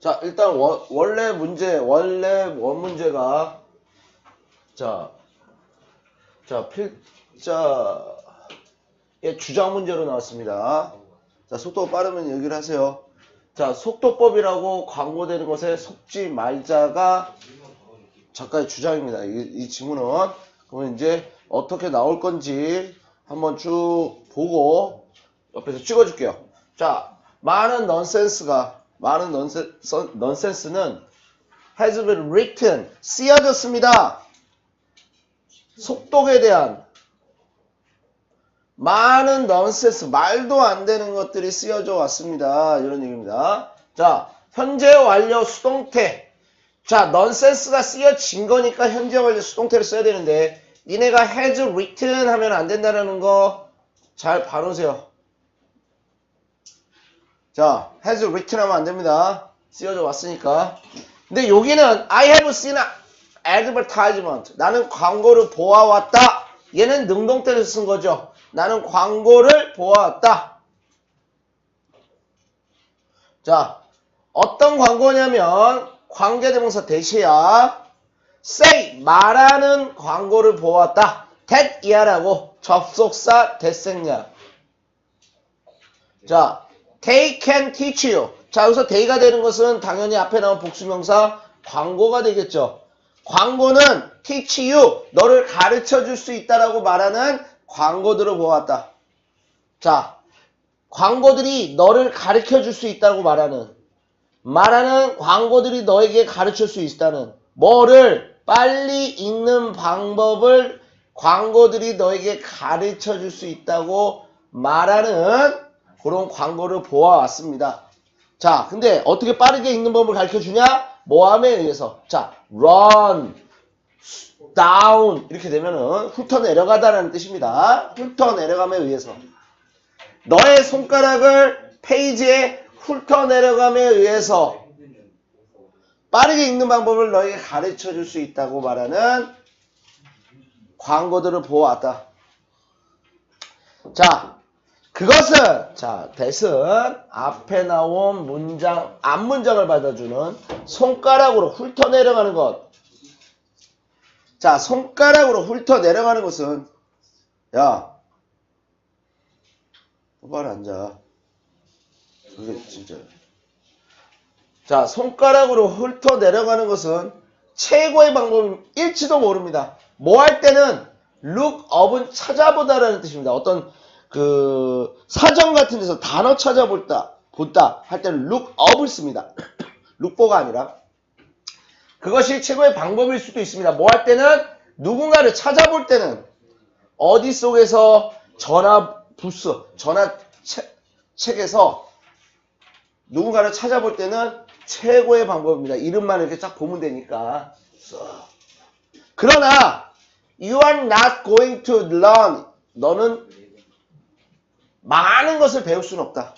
자, 일단 원래 원 문제가 필자의 주장 문제로 나왔습니다. 자, 속도가 빠르면 얘기를 하세요. 자, 속도법이라고 광고되는 것에 속지 말자가 작가의 주장입니다. 이 지문은. 그러면 이제 어떻게 나올 건지 한번 쭉 보고 옆에서 찍어줄게요. 자, 많은 넌센스는 has been written, 쓰여졌습니다. 속독에 대한 많은 넌센스, 말도 안 되는 것들이 쓰여져 왔습니다. 이런 얘기입니다. 자, 현재 완료 수동태. 자, 넌센스가 쓰여진 거니까 현재 완료 수동태를 써야 되는데 니네가 has written 하면 안 된다는 거 잘 봐놓으세요. 자, has written 하면 안 됩니다. 쓰여져 왔으니까. 근데 여기는 I have seen advertisement. 나는 광고를 보아왔다. 얘는 능동태를 쓴 거죠. 나는 광고를 보아왔다. 자, 어떤 광고냐면 관계대명사 대시야. say, 말하는 광고를 보았다. that 이하라고 접속사 대생략. 자, they can teach you. 자, 여기서 they가 되는 것은 당연히 앞에 나온 복수명사 광고가 되겠죠. 광고는 teach you, 너를 가르쳐 줄 수 있다라고 말하는 광고들을 보았다. 자, 광고들이 너를 가르쳐 줄 수 있다고 말하는 광고들이 너에게 가르칠 수 있다는 뭐를 빨리 읽는 방법을 광고들이 너에게 가르쳐 줄 수 있다고 말하는 그런 광고를 보아왔습니다. 자, 근데 어떻게 빠르게 읽는 법을 가르쳐 주냐? 모함에 의해서. 자, run, down 이렇게 되면은 훑어 내려가다라는 뜻입니다. 훑어 내려감에 의해서. 너의 손가락을 페이지에 훑어 내려감에 의해서 빠르게 읽는 방법을 너에게 가르쳐 줄 수 있다고 말하는 광고들을 보아왔다. 자, 그것은 that은 앞에 나온 문장, 앞문장을 받아주는 손가락으로 훑어 내려가는 것. 자, 손가락으로 훑어 내려가는 것은 야, 똑바로 앉아. 그게 진짜. 자, 손가락으로 훑어 내려가는 것은 최고의 방법일지도 모릅니다. 뭐 할 때는 look up은 찾아보다라는 뜻입니다. 어떤 그 사전 같은 데서 단어 찾아보다 할 때는 look up을 씁니다. lookfor가 아니라. 그것이 최고의 방법일 수도 있습니다. 뭐 할 때는 누군가를 찾아볼 때는 어디 속에서 전화책에서 누군가를 찾아볼 때는 최고의 방법입니다. 이름만 이렇게 쫙 보면 되니까. 그러나 you are not going to learn. 너는 많은 것을 배울 수는 없다.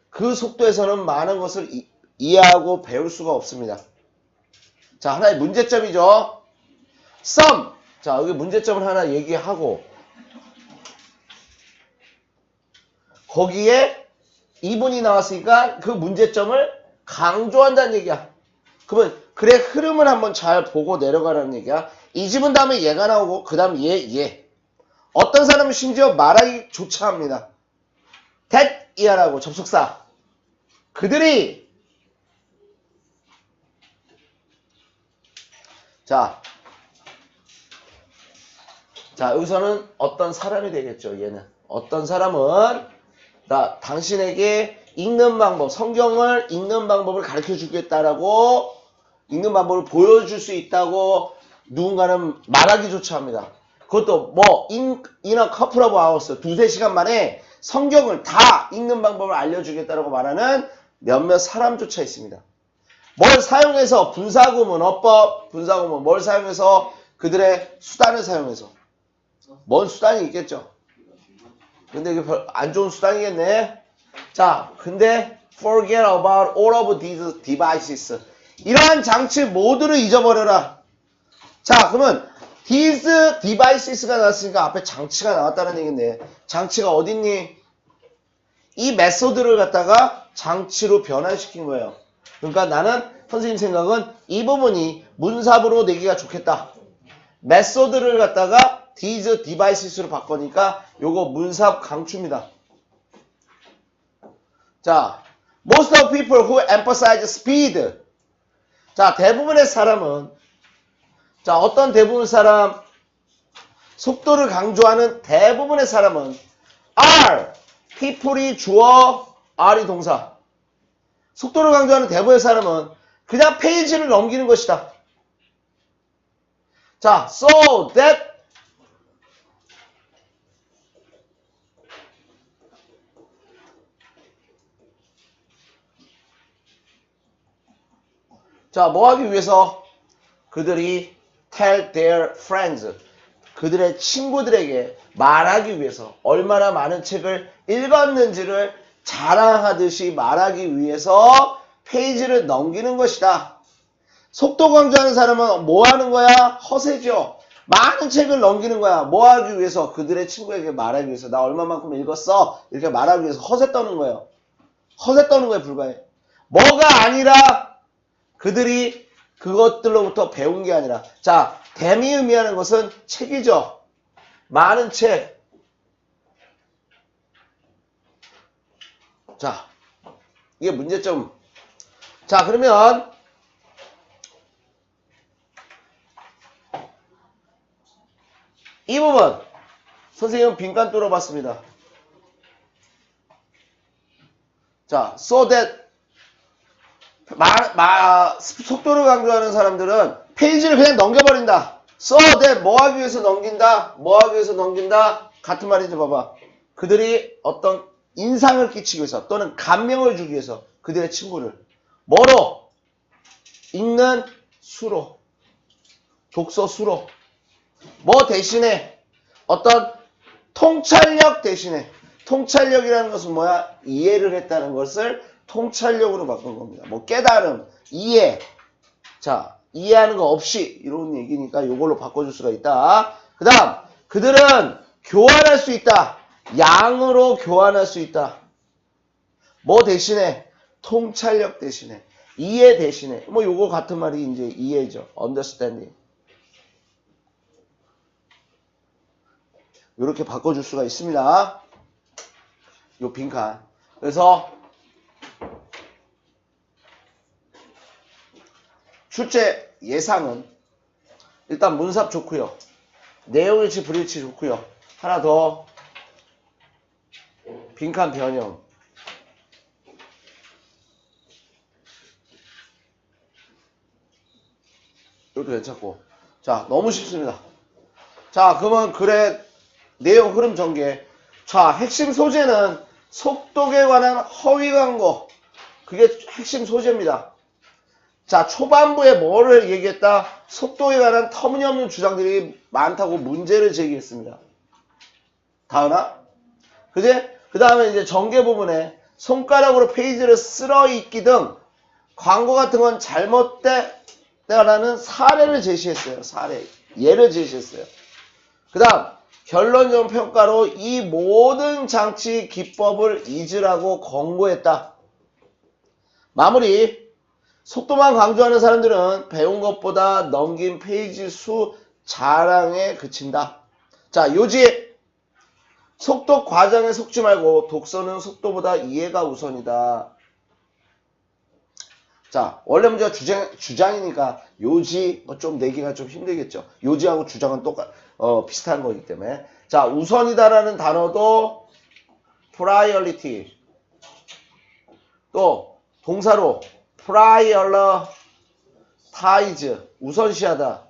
그 속도에서는 많은 것을 이해하고 배울 수가 없습니다. 자, 하나의 문제점이죠. some. 자, 여기 문제점을 하나 얘기하고 거기에 2분이 나왔으니까 그 문제점을 강조한다는 얘기야. 그러면 그래 흐름을 한번 잘 보고 내려가라는 얘기야. 이 지문 다음에 얘가 나오고 그 다음 얘. 어떤 사람은 심지어 말하기조차 합니다. that 이하라고 접속사. 그들이 자 여기서는 어떤 사람이 되겠죠. 얘는 어떤 사람은 당신에게 읽는 방법, 성경을 읽는 방법을 가르쳐 주겠다라고 읽는 방법을 보여줄 수 있다고 누군가는 말하기조차 합니다. 그것도 in a couple of hours, 2-3시간 만에 성경을 다 읽는 방법을 알려주겠다라고 말하는 몇몇 사람조차 있습니다. 뭘 사용해서 분사구문어법, 뭘 사용해서 그들의 수단을 사용해서 뭔 수단이 있겠죠. 근데 이게 별 안 좋은 수단이겠네. 자, 근데 forget about all of these devices. 이러한 장치 모두를 잊어버려라. 자, 그러면 these devices가 나왔으니까 앞에 장치가 나왔다는 얘기인데 장치가 어딨니? 이 메소드를 갖다가 장치로 변환시킨 거예요. 그러니까 나는 선생님 생각은 이 부분이 문sab으로 내기가 좋겠다. 메소드를 갖다가 these devices로 바꾸니까 요거 문삽 강추입니다. 자, most of people who emphasize speed. 자, 대부분의 사람은 자, 어떤 대부분 사람 속도를 강조하는 대부분의 사람은 are people이 주어, are이 동사. 속도를 강조하는 대부분의 사람은 그냥 페이지를 넘기는 것이다. 자, so that 자, 뭐 하기 위해서 그들이 tell their friends 그들의 친구들에게 말하기 위해서 얼마나 많은 책을 읽었는지를 자랑하듯이 말하기 위해서 페이지를 넘기는 것이다. 속도 강조하는 사람은 뭐 하는 거야? 허세죠. 많은 책을 넘기는 거야. 뭐 하기 위해서? 그들의 친구에게 말하기 위해서. 나 얼마만큼 읽었어? 이렇게 말하기 위해서 허세 떠는 거예요. 허세 떠는 거에 불과해. 뭐가 아니라 그들이 그것들로부터 배운 게 아니라 자, 댐이 의미하는 것은 책이죠. 많은 책. 자, 이게 문제점. 자, 그러면 이 부분 선생님은 빈칸 뚫어봤습니다. 자, so that 속도를 강조하는 사람들은 페이지를 그냥 넘겨버린다. so that 뭐 하기 위해서 넘긴다? 뭐 하기 위해서 넘긴다? 같은 말이죠. 봐봐. 그들이 어떤 인상을 끼치기 위해서 또는 감명을 주기 위해서 그들의 친구를 뭐로? 읽는 수로. 독서 수로. 뭐 대신에 어떤 통찰력 대신에 통찰력이라는 것은 뭐야? 이해를 했다는 것을 통찰력으로 바꾼 겁니다. 뭐 깨달음, 이해. 자, 이해하는 거 없이 이런 얘기니까 이걸로 바꿔줄 수가 있다. 그 다음 그들은 교환할 수 있다. 양으로 교환할 수 있다. 뭐 대신에? 통찰력 대신에. 이해 대신에. 뭐 요거 같은 말이 이제 이해죠. understanding. 이렇게 바꿔줄 수가 있습니다. 요 빈칸. 그래서 출제 예상은 일단 문삽 좋고요. 내용일치 불일치 좋고요. 하나 더 빈칸 변형. 이것도 괜찮고. 자, 너무 쉽습니다. 자, 그러면 글의 내용 흐름 전개. 자, 핵심 소재는 속독에 관한 허위 광고. 그게 핵심 소재입니다. 자, 초반부에 뭐를 얘기했다? 속도에 관한 터무니없는 주장들이 많다고 문제를 제기했습니다. 다으나? 그제? 그 다음에 이제 전개 부분에 손가락으로 페이지를 쓸어 읽기 등 광고 같은 건 잘못됐다라는 사례를 제시했어요. 사례. 예를 제시했어요. 그 다음, 결론적 평가로 이 모든 장치 기법을 잊으라고 권고했다. 마무리. 속도만 강조하는 사람들은 배운 것보다 넘긴 페이지 수 자랑에 그친다. 자, 요지 속도 과정에 속지 말고 독서는 속도보다 이해가 우선이다. 자, 원래 문제가 주장이니까 요지 좀 내기가 좀 힘들겠죠. 요지하고 주장은 비슷한 거기 때문에. 자, 우선이다라는 단어도 priority. 또 동사로 prioritize 우선시하다.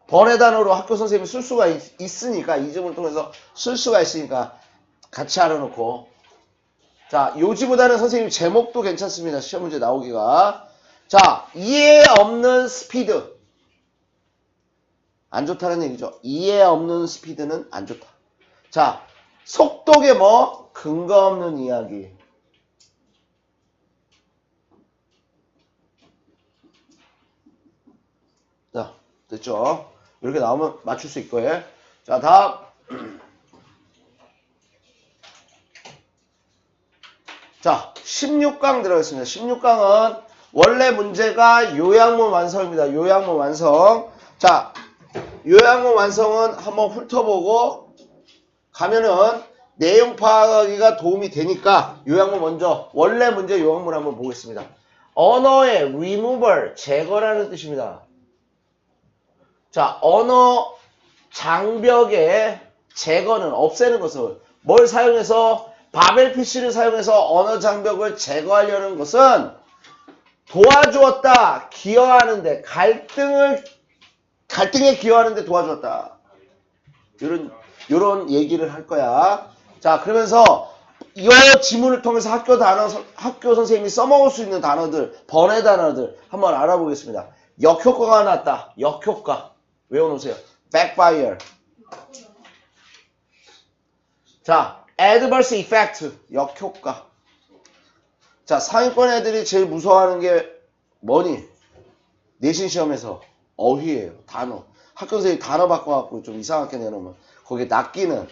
번외 단어로 학교 선생님이 쓸 수가 있으니까 이 점을 통해서 쓸 수가 있으니까 같이 알아놓고. 자, 요지보다는 선생님 제목도 괜찮습니다. 시험 문제 나오기가. 자, 이해 없는 스피드. 안 좋다는 얘기죠. 이해 없는 스피드는 안 좋다. 자, 속독에 뭐? 근거 없는 이야기. 자, 됐죠? 이렇게 나오면 맞출 수 있고요. 자, 다음. 자, 16강 들어가겠습니다. 16강은 원래 문제가 요양문 완성입니다. 요양문 완성. 자, 요양문 완성은 한번 훑어보고 가면은 내용 파악하기가 도움이 되니까 요양문 먼저 원래 문제 요양문 한번 보겠습니다. 언어의 removal, 제거라는 뜻입니다. 자, 언어 장벽의 제거는 없애는 것을 뭘 사용해서 바벨 PC를 사용해서 언어 장벽을 제거하려는 것은 도와주었다, 기여하는데 갈등에 기여하는데 도와주었다. 이런 얘기를 할 거야. 자, 그러면서 이 지문을 통해서 학교 선생님이 써먹을 수 있는 단어들, 번외 단어들 한번 알아보겠습니다. 역효과가 났다. 역효과. 외워놓으세요. backfire. 자, adverse effect. 역효과. 자, 상위권 애들이 제일 무서워하는 게 뭐니? 내신 시험에서 어휘예요. 단어. 학교 선생님이 단어 바꿔갖고 좀 이상하게 내놓으면 거기에 낚이는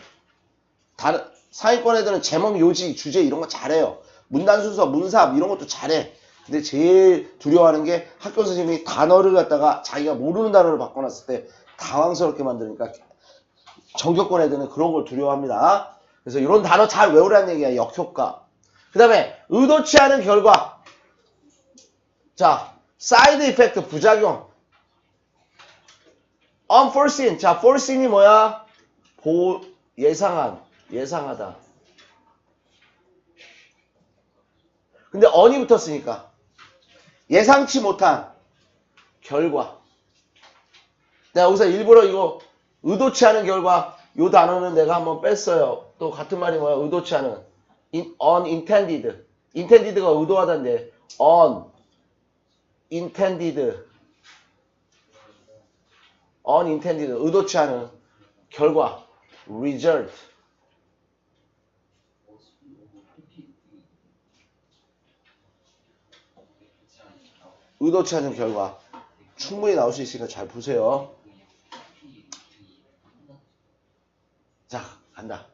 단어. 상위권 애들은 제목, 요지, 주제 이런 거 잘해요. 문단 순서, 문삽 이런 것도 잘해. 근데 제일 두려워하는 게 학교 선생님이 단어를 갖다가 자기가 모르는 단어를 바꿔놨을 때 당황스럽게 만드니까 전교권 애들은 그런 걸 두려워합니다. 그래서 이런 단어 잘 외우라는 얘기야. 역효과. 그 다음에 의도치 않은 결과. 자, 사이드 이펙트, 부작용. unforeseen. 자, foresee이 뭐야? 예상하다. 근데 on이 붙었으니까 예상치 못한 결과. 내가 여기서 일부러 이거 의도치 않은 결과, 이 단어는 내가 한번 뺐어요. 또 같은 말이 뭐야? 의도치 않은. unintended. intended가 의도하다인데 unintended. 의도치 않은 결과. result. 의도치 않은 결과. 충분히 나올 수 있으니까 잘 보세요. 자, 간다.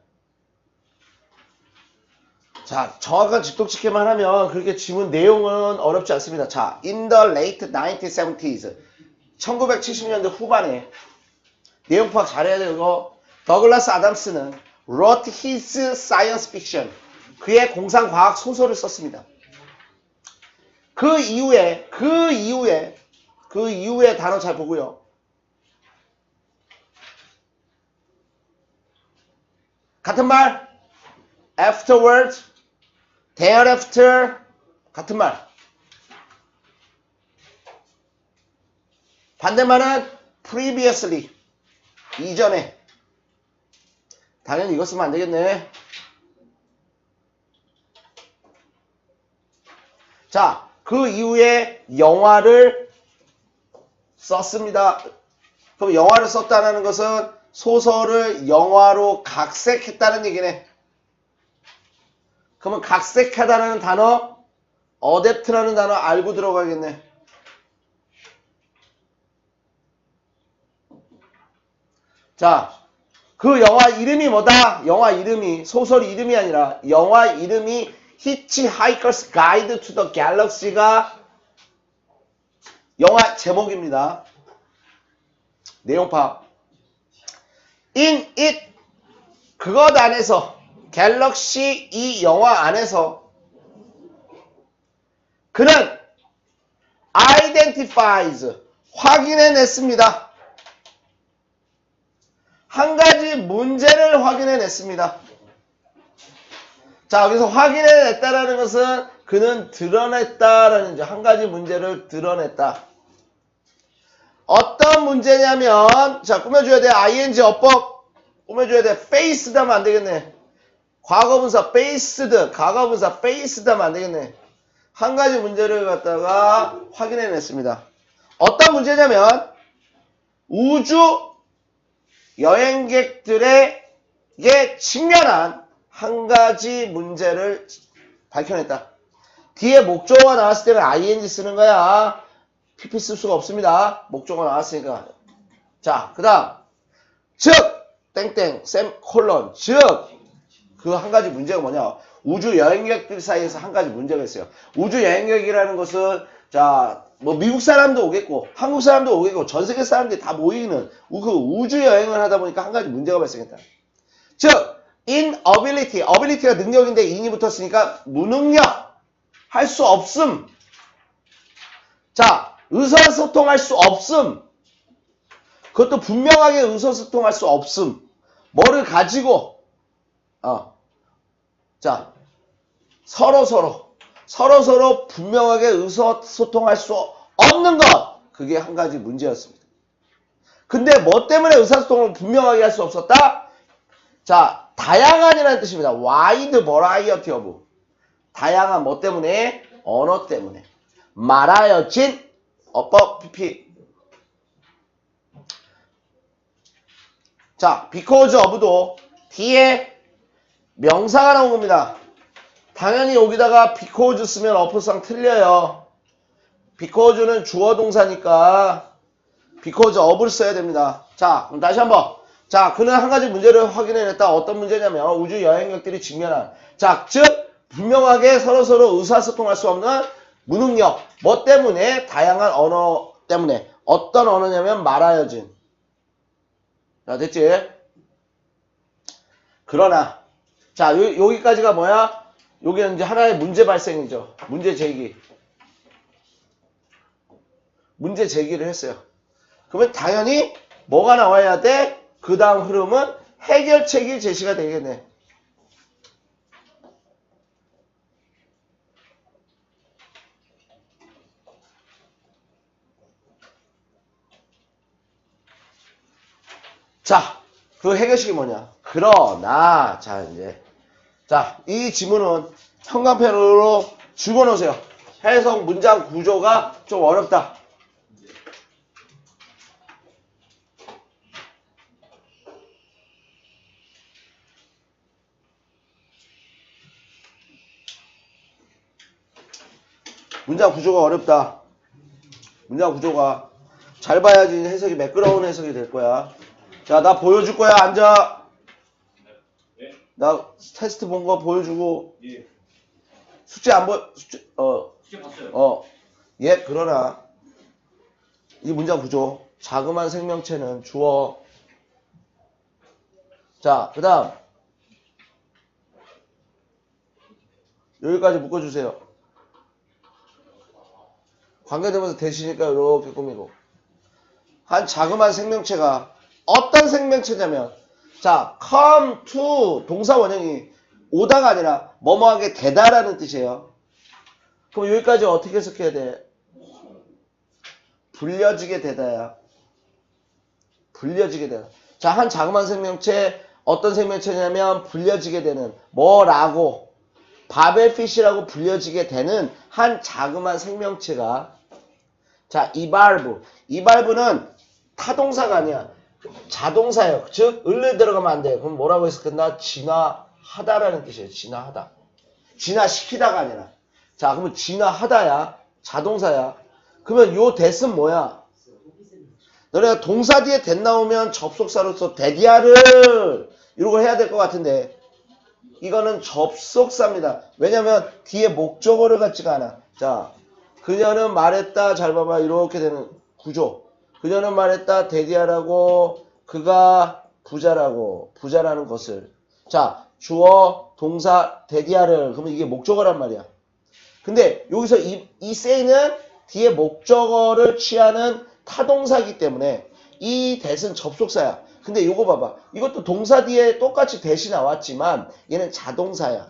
자, 정확한 직독직해만 하면 그렇게 지문 내용은 어렵지 않습니다. 자, in the late 1970s. 1970년대 후반에 내용 파악 잘해야 되고, 더글라스 아담스는 wrote his science fiction. 그의 공상과학 소설을 썼습니다. 그 이후에 단어 잘 보고요. 같은 말, afterward, thereafter, 같은 말. 반대말은 previously, 이전에. 당연히 이거 쓰면 안 되겠네. 자, 그 이후에 영화를 썼습니다. 그럼 영화를 썼다는 것은 소설을 영화로 각색했다는 얘기네. 그러면 각색하다는 단어, adapt라는 단어 알고 들어가겠네. 자, 그 영화 이름이 뭐다? 영화 이름이, 소설 이름이 아니라 영화 이름이 Hitchhiker's Guide to the Galaxy가 영화 제목입니다. 내용 파악. In it, 그것 안에서, 갤럭시 이 영화 안에서 그는 identifies, 확인해냈습니다. 한 가지 문제를 확인해냈습니다. 자, 여기서 확인해냈다라는 것은 그는 드러냈다라는 한 가지 문제를 드러냈다. 어떤 문제냐면, 자, 꾸며줘야 돼. ing 어법 꾸며줘야 돼. faced 하면 안 되겠네. 과거분사 faced, 과거분사 faced 하면 안 되겠네. 한 가지 문제를 갖다가 확인해냈습니다. 어떤 문제냐면 우주 여행객들에게 직면한 한 가지 문제를 밝혀냈다. 뒤에 목적어가 나왔을 때는 ing 쓰는 거야. pp 쓸 수가 없습니다. 목적어가 나왔으니까. 자, 그 다음 즉 땡땡 쌤 콜론 즉 그 한 가지 문제가 뭐냐? 우주 여행객들 사이에서 한 가지 문제가 있어요. 우주 여행객이라는 것은 자, 뭐 미국 사람도 오겠고 한국 사람도 오겠고 전 세계 사람들이 다 모이는 그 우주 여행을 하다 보니까 한 가지 문제가 발생했다. 즉, inability, ability가 능력인데 in이 붙었으니까 무능력, 할 수 없음. 자, 의사소통할 수 없음. 그것도 분명하게 의사소통할 수 없음. 뭐를 가지고 자, 서로 분명하게 의사소통할 수 없는 것. 그게 한 가지 문제였습니다. 근데 뭐 때문에 의사소통을 분명하게 할 수 없었다? 자, 다양한이라는 뜻입니다. wide variety of. 다양한 뭐 때문에? 언어 때문에. 말하여진 어법 PP. 자, because of도 뒤에 명사가 나온 겁니다. 당연히 여기다가 because 쓰면 어법상 틀려요. because는 주어 동사니까 because of를 써야 됩니다. 자, 그럼 다시 한번. 자, 그는 한 가지 문제를 확인해냈다. 어떤 문제냐면 우주 여행객들이 직면한 자, 즉 분명하게 서로 의사소통할 수 없는 무능력. 뭐 때문에? 다양한 언어 때문에. 어떤 언어냐면 말하여진. 자, 됐지? 그러나 자, 여기까지가 뭐야? 여기는 이제 하나의 문제 발생이죠. 문제 제기. 문제 제기를 했어요. 그러면 당연히 뭐가 나와야 돼? 그 다음 흐름은 해결책이 제시가 되겠네. 자, 그 해결식이 뭐냐? 그러나, 자, 이제. 자, 이 지문은 형광펜으로 적어놓으세요. 해석 문장 구조가 좀 어렵다. 문장 구조가 어렵다. 문장 구조가 잘 봐야지 해석이 매끄러운 해석이 될 거야. 자, 나 보여줄 거야. 앉아. 나 테스트 본 거 보여주고. 숙제 안 숙제 봤어요. 예, 그러나 이 문장 구조. 자그마한 생명체는 주어. 자, 그 다음 여기까지 묶어주세요. 관계되면서 대시니까 이렇게 꾸미고. 한 자그마한 생명체가 어떤 생명체냐면 자, come to 동사 원형이 오다가 아니라 뭐뭐하게 되다라는 뜻이에요. 그럼 여기까지 어떻게 해석해야 돼? 불려지게 되다야. 불려지게 되다. 자, 한 자그마한 생명체 어떤 생명체냐면 불려지게 되는 뭐라고 바벨피시라고 불려지게 되는 한 자그마한 생명체가 자, 이발브는 타동사가 아니야. 자동사예요. 즉, 을을 들어가면 안 돼. 그럼 뭐라고 해석한다? 진화하다라는 뜻이에요. 진화하다. 진화시키다가 아니라. 자, 그러면 진화하다야. 자동사야. 그러면 요 that은 뭐야? 너네가 동사 뒤에 that 나오면 접속사로서 데디아를 이러고 해야 될 것 같은데 이거는 접속사입니다. 왜냐면 뒤에 목적어를 갖지가 않아. 자, 그녀는 말했다. 잘 봐봐. 이렇게 되는 구조. 그녀는 말했다. 데디아라고 그가 부자라는 것을. 자, 주어 동사 데디아를. 그러면 이게 목적어란 말이야. 근데 여기서 이 say는 뒤에 목적어를 취하는 타동사이기 때문에 이 that은 접속사야. 근데 요거 봐봐. 이것도 동사 뒤에 똑같이 that이 나왔지만 얘는 자동사야.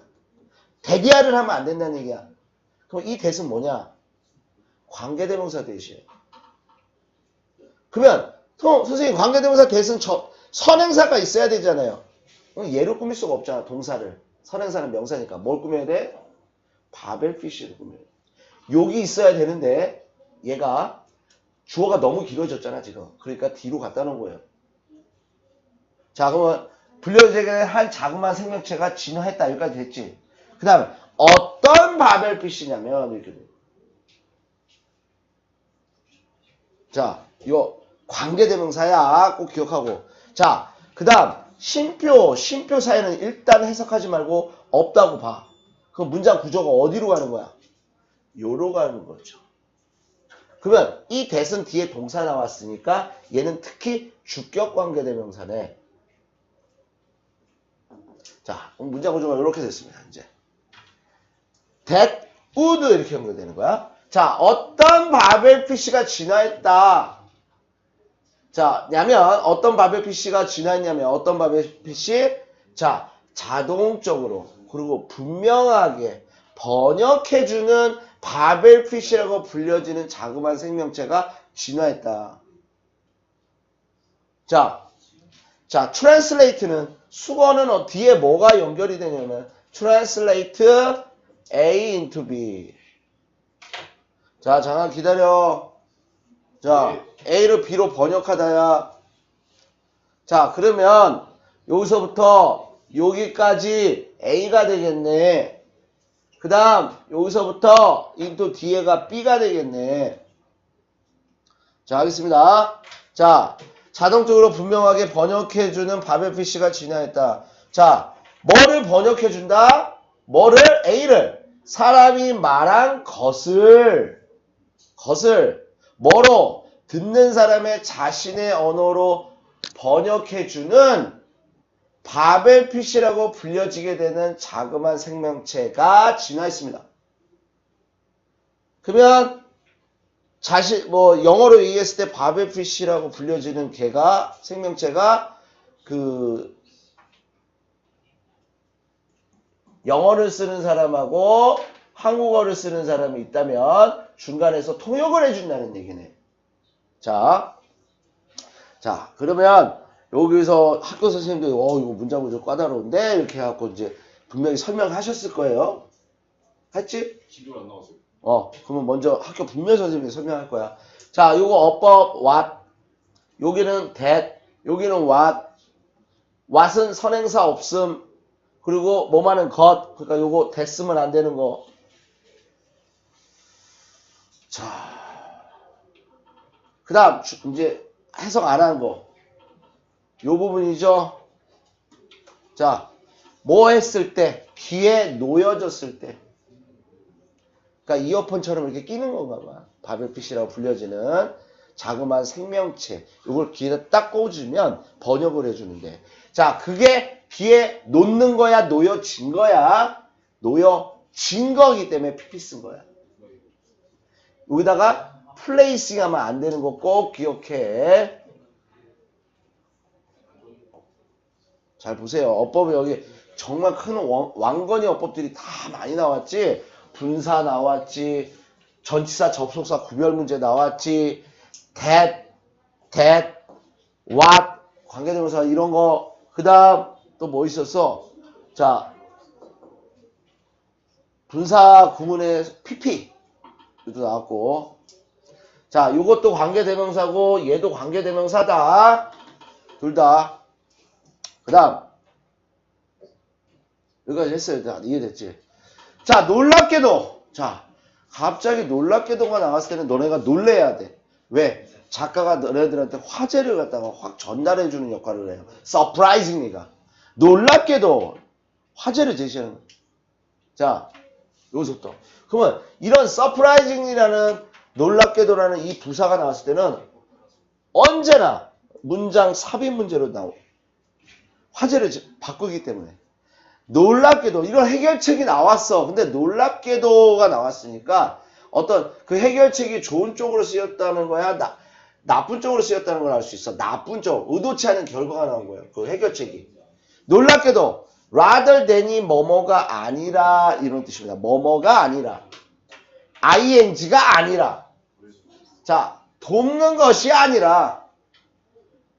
데디아를 하면 안 된다는 얘기야. 그럼 이 that은 뭐냐? 관계대명사 that이에요. 그러면 선생님 관계대명사 that은 선행사가 있어야 되잖아요. 얘를 꾸밀 수가 없잖아. 동사를. 선행사는 명사니까. 뭘 꾸며야 돼? 바벨피쉬를 꾸며야 돼. 여기 있어야 되는데 얘가 주어가 너무 길어졌잖아 지금. 그러니까 뒤로 갖다 놓은 거예요. 자, 그러면 불려지게 한 자그마한 생명체가 진화했다. 여기까지 됐지. 그 다음에 어떤 바벨피쉬냐면 이렇게 돼. 자, 이거 관계대명사야. 꼭 기억하고. 자, 그 다음 쉼표 사이는 일단 해석하지 말고 없다고 봐. 그럼 문장 구조가 어디로 가는 거야? 요로 가는 거죠. 그러면 이 that은 뒤에 동사 나왔으니까 얘는 특히 주격 관계대명사네. 자, 그럼 문장 구조가 이렇게 됐습니다. 이제 that would 이렇게 연결되는 거야. 자, 어떤 바벨피쉬가 진화했다. 자, 어떤 바벨피쉬가 진화했냐면 어떤 바벨피쉬? 자, 자동적으로 그리고 분명하게 번역해주는 바벨피쉬라고 불려지는 자그마한 생명체가 진화했다. 자, translate는 수거는 뒤에 뭐가 연결이 되냐면 translate A into B. 자, 잠깐 기다려. 자, A를 B로 번역하다야. 자, 그러면 여기서부터 여기까지 A가 되겠네. 그 다음 여기서부터 into 뒤에가 B가 되겠네. 자, 하겠습니다. 자, 자동적으로 분명하게 번역해주는 바벨피쉬가 진화했다. 자, 뭐를 번역해준다? 뭐를? A를. 사람이 말한 것을 뭐로? 듣는 사람의 자신의 언어로 번역해주는 바벨피쉬라고 불려지게 되는 자그마한 생명체가 진화했습니다. 그러면 영어로 얘기했을 때 바벨피쉬라고 불려지는 생명체가 영어를 쓰는 사람하고 한국어를 쓰는 사람이 있다면 중간에서 통역을 해준다는 얘기네. 자, 그러면 여기서 학교 선생님들이 이거 문장 구조 까다로운데 이렇게 해갖고 이제 분명히 설명하셨을 거예요. 했지? 기도 안 나왔어요. 그러면 먼저 학교 분명 선생님이 설명할 거야. 자, 요거 어법 what, 여기는 that, 여기는 what은 선행사 없음, 그리고 뭐만은 것, 그러니까 요거 됐으면 안 되는 거. 자, 그 다음 이제 해석 안 한 거. 요 부분이죠. 자, 뭐 했을 때, 귀에 놓여졌을 때. 그러니까 이어폰처럼 이렇게 끼는 건가 봐. 바벨피쉬라고 불려지는 자그마한 생명체. 이걸 귀에다 딱 꽂으면 번역을 해주는데. 자, 그게 귀에 놓는 거야? 놓여진 거야? 놓여진 거기 때문에 PP 쓴 거야. 여기다가 플레이싱 하면 안 되는 거 꼭 기억해. 잘 보세요. 어법에 여기 정말 큰 왕건의 어법들이 다 많이 나왔지. 분사 나왔지. 전치사 접속사 구별 문제 나왔지. that, what, 관계대명사 이런 거. 그 다음 또 뭐 있었어? 자, 분사 구문의 PP 이것도 나왔고. 자, 요것도 관계대명사고 얘도 관계대명사다. 둘 다. 그 다음 여기까지 했어요. 다 이해됐지? 자, 놀랍게도, 자, 갑자기 놀랍게도가 나왔을 때는 너네가 놀래야 돼. 왜? 작가가 너네들한테 화제를 갖다가 확 전달해주는 역할을 해요. surprisingly가. 놀랍게도 화제를 제시하는 거예요. 자, 여기서부터. 그러면 이런 surprisingly라는 놀랍게도라는 이 부사가 나왔을 때는 언제나 문장 삽입 문제로 나오고 화제를 바꾸기 때문에. 놀랍게도 이런 해결책이 나왔어. 근데 놀랍게도가 나왔으니까 어떤 그 해결책이 좋은 쪽으로 쓰였다는 거야? 나쁜 쪽으로 쓰였다는 걸 알 수 있어. 나쁜 쪽. 의도치 않은 결과가 나온 거예요. 그 해결책이. 놀랍게도 rather than이 뭐뭐가 아니라 이런 뜻입니다. 뭐뭐가 아니라. ing가 아니라. 자, 돕는 것이 아니라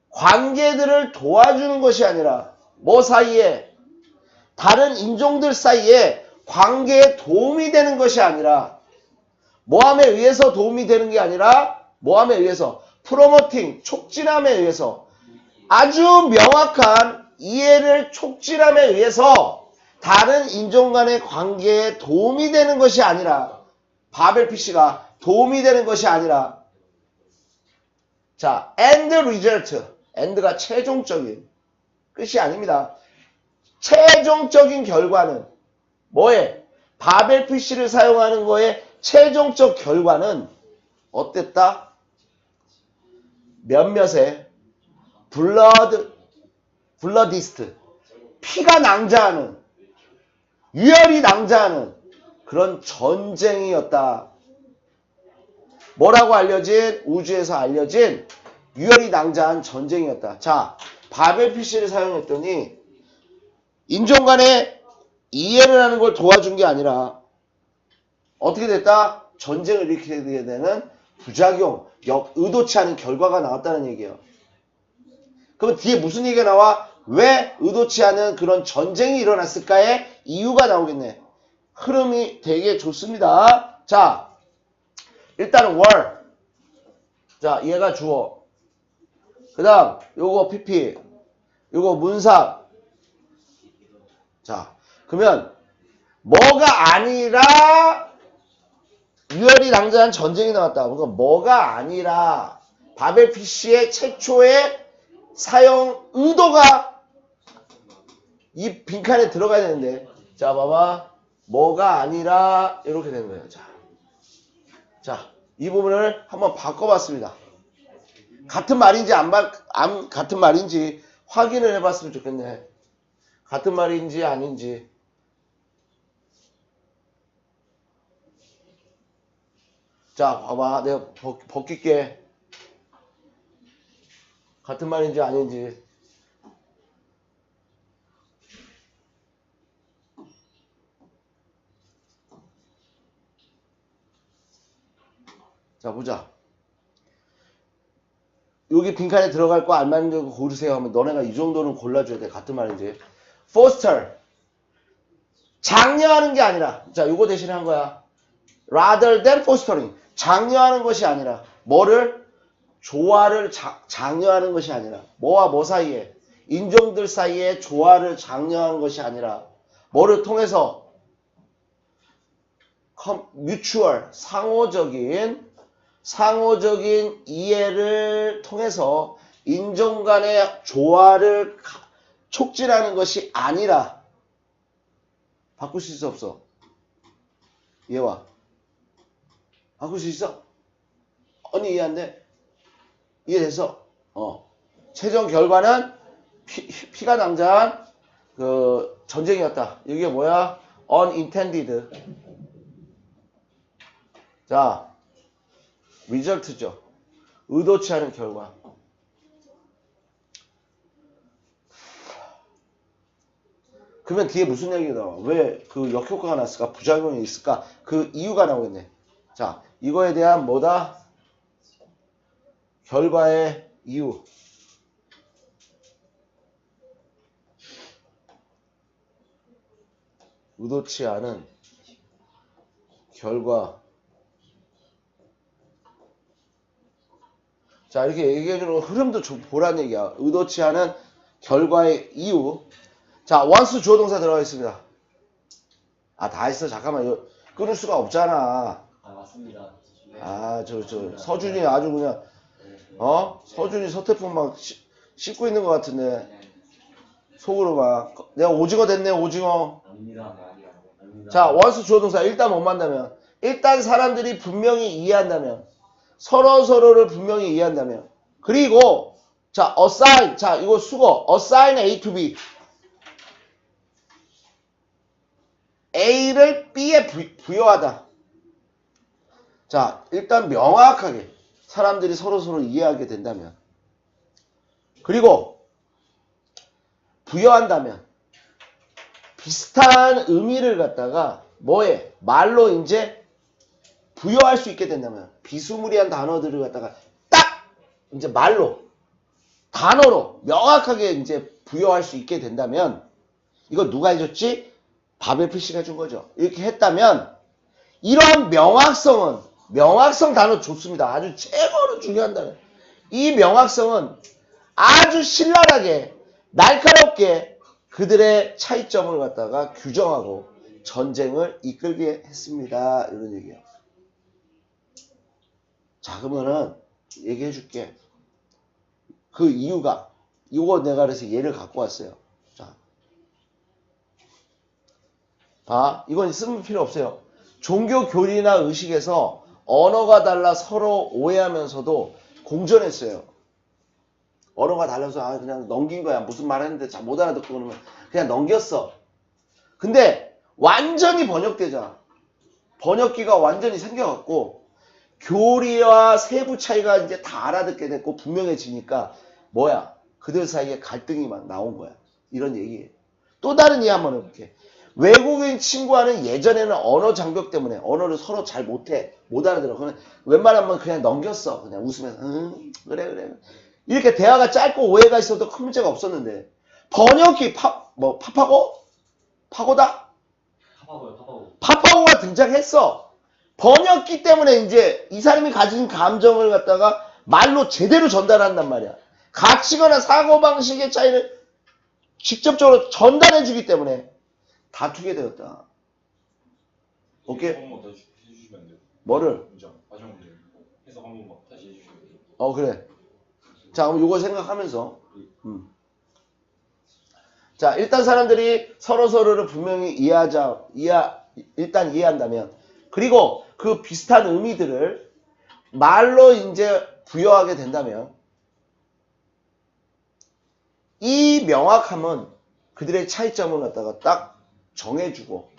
관계들을 도와주는 것이 아니라 뭐 사이에? 다른 인종들 사이에 관계에 도움이 되는 것이 아니라 모함에 의해서 도움이 되는 게 아니라 모함에 의해서 프로모팅, 촉진함에 의해서 아주 명확한 이해를 촉진함에 의해서 다른 인종 간의 관계에 도움이 되는 것이 아니라 바벨피쉬가 도움이 되는 것이 아니라 자, end result. end가 최종적인 끝이 아닙니다. 최종적인 결과는 뭐에? 바벨 PC를 사용하는 거에 최종적 결과는 어땠다? 몇몇의 블러디스트, 피가 낭자하는, 유혈이 낭자하는 그런 전쟁이었다. 뭐라고 알려진? 우주에서 알려진 유혈이 낭자한 전쟁이었다. 자, 바벨 PC를 사용했더니 인종 간의 이해를 하는 걸 도와준 게 아니라 어떻게 됐다? 전쟁을 일으키게 되는 부작용, 의도치 않은 결과가 나왔다는 얘기예요. 그럼 뒤에 무슨 얘기가 나와? 왜 의도치 않은 그런 전쟁이 일어났을까의 이유가 나오겠네. 흐름이 되게 좋습니다. 자, 일단은 월. 자, 얘가 주어. 그 다음 요거 PP. 요거 문사. 자, 그러면 뭐가 아니라 유혈이 낭자한 전쟁이 나왔다. 그러니까 뭐가 아니라 바벨 PC의 최초의 사용 의도가 이 빈칸에 들어가야 되는데, 자 봐봐, 뭐가 아니라 이렇게 되는 거예요. 자, 이 부분을 한번 바꿔봤습니다. 같은 말인지 같은 말인지 확인을 해봤으면 좋겠네. 같은 말인지 아닌지. 자, 봐봐, 내가 벗길게. 같은 말인지 아닌지. 자, 보자. 여기 빈칸에 들어갈 거 안 맞는 거 고르세요 하면 너네가 이 정도는 골라줘야 돼. 같은 말인지. foster. 장려하는 게 아니라. 자, 요거 대신에 한 거야. rather than fostering. 장려하는 것이 아니라. 뭐를? 조화를 장려하는 것이 아니라. 뭐와 뭐 사이에? 인종들 사이에 조화를 장려한 것이 아니라. 뭐를 통해서? mutual. 상호적인 이해를 통해서 인종 간의 조화를 촉진하는 것이 아니라. 바꿀 수 있어 없어? 얘와 바꿀 수 있어? 언니 이해 안 돼? 이해됐어? 최종 결과는 피가 낭자한 그 전쟁이었다. 이게 뭐야? unintended. 자, result죠. 의도치 않은 결과. 그러면 뒤에 무슨 얘기가 나와? 왜 그 역효과가 났을까? 부작용이 있을까? 그 이유가 나오겠네. 자, 이거에 대한 뭐다? 결과의 이유. 의도치 않은 결과. 자, 이렇게 얘기해주는 흐름도 보란 얘기야. 의도치 않은 결과의 이유. 자, 원수 주어 동사 들어가 있습니다. 아, 다 했어. 잠깐만. 이거 끊을 수가 없잖아. 아, 맞습니다. 아, 서준이 아주 그냥, 서준이 서태풍 막 씻고 있는 것 같은데. 속으로 막. 내가 오징어 됐네, 오징어. 아닙니다. 자, 원수 주어 동사. 일단 못 만나면. 일단 사람들이 분명히 이해한다면. 서로를 분명히 이해한다면. 그리고, 자, assign. 자, 이거 수거. assign A to B. A를 B에 부여하다. 자, 일단 명확하게 사람들이 서로 이해하게 된다면. 그리고 부여한다면 비슷한 의미를 갖다가 뭐에? 말로 이제 부여할 수 있게 된다면 비스무리한 단어들을 갖다가 딱 이제 말로 단어로 명확하게 이제 부여할 수 있게 된다면 이거 누가 해줬지? 바벨 PC가 준 거죠. 이렇게 했다면 이러한 명확성 단어 좋습니다. 아주 최고로 중요한 단어. 이 명확성은 아주 신랄하게 날카롭게 그들의 차이점을 갖다가 규정하고 전쟁을 이끌게 했습니다. 이런 얘기예요. 자, 그러면은 얘기해 줄게. 그 이유가 이거 내가 그래서 예를 갖고 왔어요. 자, 봐. 이건 쓰는 필요 없어요. 종교 교리나 의식에서 언어가 달라 서로 오해하면서도 공존했어요. 언어가 달라서 그냥 넘긴 거야. 무슨 말 했는데 잘 못 알아듣고 그러면 그냥 넘겼어. 근데 완전히 번역되잖아. 번역기가 완전히 생겨갖고 교리와 세부 차이가 이제 다 알아듣게 됐고 분명해지니까 뭐야? 그들 사이에 갈등이 막 나온 거야. 이런 얘기예요. 또 다른 이해 한번 해볼게. 외국인 친구와는 예전에는 언어 장벽 때문에 언어를 서로 잘 못해. 못 알아들어. 그러면 웬만하면 그냥 넘겼어. 그냥 웃으면서 그래. 이렇게 대화가 짧고 오해가 있어도 큰 문제가 없었는데 번역기 파고다? 파파고가 등장했어. 번역기 때문에 이제 이 사람이 가진 감정을 갖다가 말로 제대로 전달한단 말이야. 가치거나 사고방식의 차이를 직접적으로 전달해주기 때문에 다투게 되었다. 오케이? 뭐를? 해석 한 번만 다시 해주시면. 그래. 자, 그럼 요거 생각하면서. 자, 일단 사람들이 서로를 분명히 일단 이해한다면, 그리고 그 비슷한 의미들을 말로 이제 부여하게 된다면, 이 명확함은 그들의 차이점을 갖다가 딱 정해주고,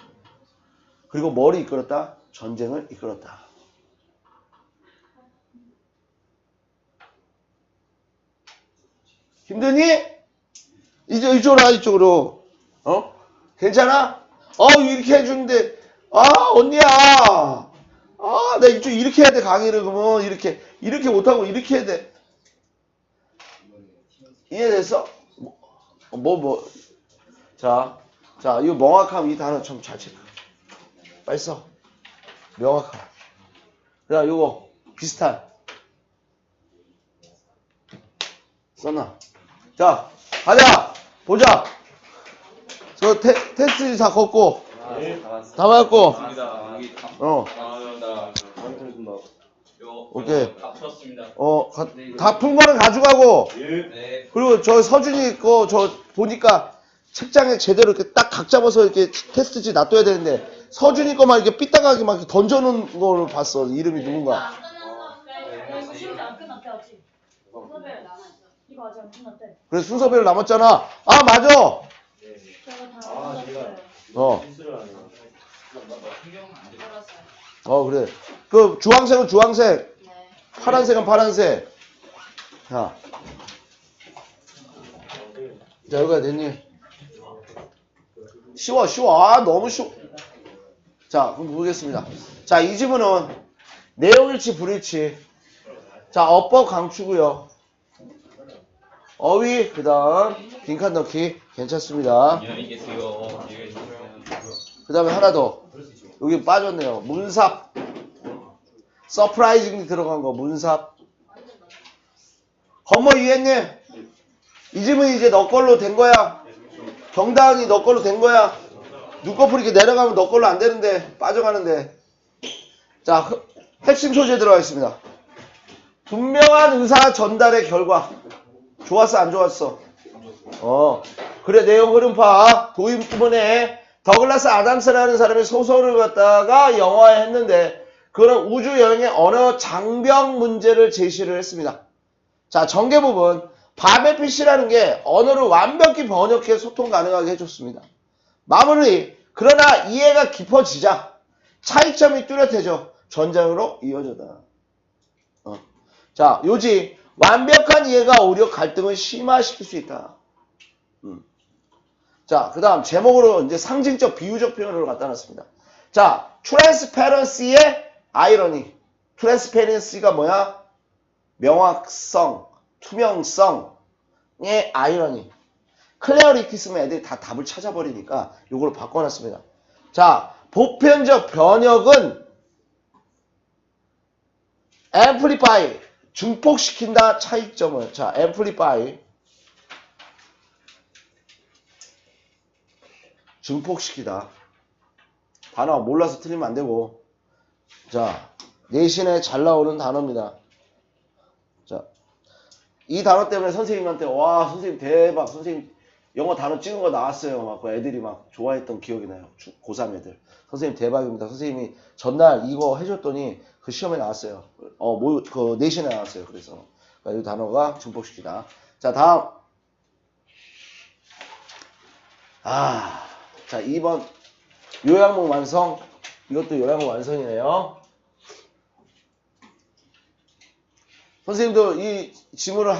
그리고 뭐를 이끌었다? 전쟁을 이끌었다. 힘드니? 이쪽으로. 괜찮아? 이렇게 해주는데, 언니야. 나 이쪽 이렇게 해야 돼, 강의를. 그러면 이렇게 못하고 이렇게 해야 돼. 이해됐어? 자, 이거 명확함 이 단어 좀 잘 체크. 빨리 써. 명확함. 자, 요거 비슷한. 써놔. 자, 가자. 보자. 저 테스트 다 걷고. 다 맞고. 오케이. 다 푼 거는 가져가고. 그리고 저 서준이 거 저 보니까 책장에 제대로 이렇게 딱 각 잡아서 이렇게 테스트지 놔둬야 되는데 서준이 거만 이렇게 삐딱하게 막 이렇게 던져놓은 걸 봤어. 이름이 누군가. 이거 시험이 안 끝났대 아직. 순서별 남았어. 이거 아직 안 끝났대. 그래 순서별로 남았잖아. 맞아. 제가 다 끝났어요. 그래. 그 주황색은 주황색, 네. 파란색은 파란색. 자, 여기가 됐니? 쉬워. 너무 쉬워. 자, 그럼 보겠습니다. 자, 이 지문은 내용일치, 불일치. 자, 어법 강추고요. 어휘, 그 다음 빈칸 넣기. 괜찮습니다. 그 다음에 하나 더. 여기 빠졌네요. 문삽. 서프라이징이 들어간 거, 문삽. 건모 이해했니? 이 지문이 이제 너 걸로 된 거야. 정다은이 너 걸로 된 거야. 눈꺼풀 이렇게 내려가면 너 걸로 안 되는데, 빠져가는데. 자, 핵심 소재 들어가 있습니다. 분명한 의사 전달의 결과. 좋았어, 안 좋았어? 그래, 내용 흐름파. 도입 부분에 더글라스 아담스라는 사람이 소설을 갖다가 영화화했는데, 그런 우주 여행의 언어 장벽 문제를 제시를 했습니다. 자, 전개 부분. 바벨피시라는 게 언어를 완벽히 번역해 소통 가능하게 해줬습니다. 마무리. 그러나 이해가 깊어지자 차이점이 뚜렷해져 전쟁으로 이어져다. 자, 요지 완벽한 이해가 오히려 갈등을 심화시킬 수 있다. 자, 그 다음 제목으로 이제 상징적 비유적 표현으로 갖다 놨습니다. 자, 트랜스페런시의 아이러니. 트랜스페런시가 뭐야? 명확성, 투명성의 아이러니. 클레어리티 쓰면 애들이 다 답을 찾아버리니까 이걸 바꿔놨습니다. 자, 보편적 번역은 amplify, 증폭시킨다 차이점을. 자, amplify, 증폭시키다. 단어 몰라서 틀리면 안 되고. 자, 내신에 잘 나오는 단어입니다. 자, 이 단어 때문에 선생님한테 와 선생님 대박 선생님 영어 단어 찍은 거 나왔어요. 막 그 애들이 막 좋아했던 기억이 나요. 고3 애들. 선생님 대박입니다. 선생님이 전날 이거 해줬더니 그 시험에 나왔어요. 그 내신에 나왔어요. 그래서 이 단어가 증폭시키다. 자 다음. 자 2번 요양문 완성. 이것도 요양문 완성이네요. 선생님도 이 지문을